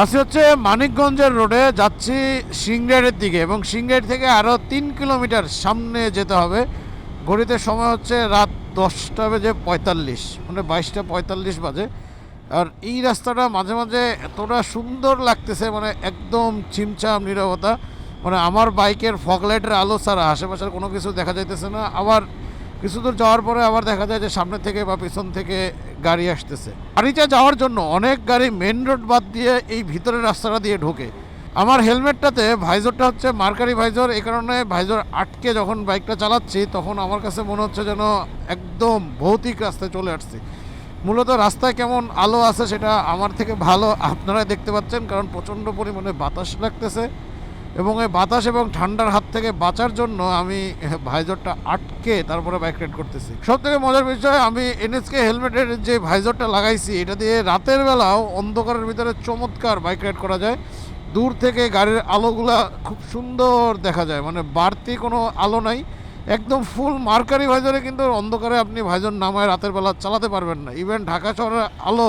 আজকে হচ্ছে মানিকগঞ্জের রোডে যাচ্ছি সিংড়াইয়ের দিকে, এবং সিংড়াইর থেকে আরও 3 কিলোমিটার সামনে যেতে হবে। ঘড়িতে সময় হচ্ছে রাত 10:45, মানে 22:45 বাজে। আর এই রাস্তাটা মাঝে মাঝে এতটা সুন্দর লাগতেছে, মানে একদম ছিমছাম নীরবতা, মানে আমার বাইকের ফগলাইটের আলো ছাড়া আশেপাশের কোনো কিছু দেখা যাইতেছে না। আবার কিছু দূর যাওয়ার পরে আবার দেখা যায় যে সামনে থেকে বা পিছন থেকে গাড়ি আসতেছে। গাড়িটা যাওয়ার জন্য অনেক গাড়ি মেন রোড বাদ দিয়ে এই ভিতরের রাস্তাটা দিয়ে ঢোকে। আমার হেলমেটটাতে ভাইজরটা হচ্ছে মার্কারি ভাইজর, এই কারণে ভাইজর আটকে যখন বাইকটা চালাচ্ছি তখন আমার কাছে মনে হচ্ছে যেন একদম ভৌতিক রাস্তায় চলে আসছি। মূলত রাস্তায় কেমন আলো আছে সেটা আমার থেকে ভালো আপনারা দেখতে পাচ্ছেন, কারণ প্রচণ্ড পরিমাণে বাতাস লাগতেছে, এবং এই বাতাস এবং ঠান্ডার হাত থেকে বাঁচার জন্য আমি ভাইজরটা আটকে তারপরে বাইক রাইড করতেছি। সব থেকে মজার বিষয়, আমি এনএসকে হেলমেটের যে ভাইজরটা লাগাইছি এটা দিয়ে রাতের বেলাও অন্ধকারের ভিতরে চমৎকার বাইক রাইড করা যায়। দূর থেকে গাড়ির আলোগুলা খুব সুন্দর দেখা যায়, মানে বাড়তি কোনো আলো নাই, একদম ফুল মার্কারি ভাইজরে, কিন্তু অন্ধকারে আপনি ভাইজর নামায় রাতের বেলা চালাতে পারবেন না। ইভেন ঢাকা শহরের আলো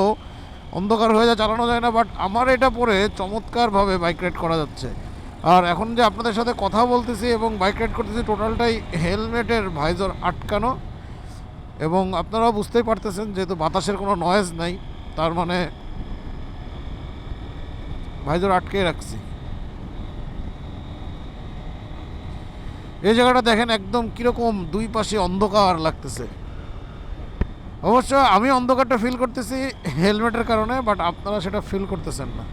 অন্ধকার হয়ে যায়, চালানো যায় না, বাট আমার এটা পরে চমৎকারভাবে বাইক রাইড করা যাচ্ছে। আর এখন যে আপনাদের সাথে কথা বলতেছি এবং বাইক রাইড করতেছি, টোটালটাই হেলমেটের ভাইজর আটকানো, এবং আপনারাও বুঝতেই পারতেছেন যেহেতু বাতাসের কোনো নয়েজ নাই, তার মানে ভাইজর আটকে রাখছি। এই জায়গাটা দেখেন একদম কীরকম দুই পাশে অন্ধকার লাগতেছে। অবশ্য আমি অন্ধকারটা ফিল করতেছি হেলমেটের কারণে, বাট আপনারা সেটা ফিল করতেছেন না।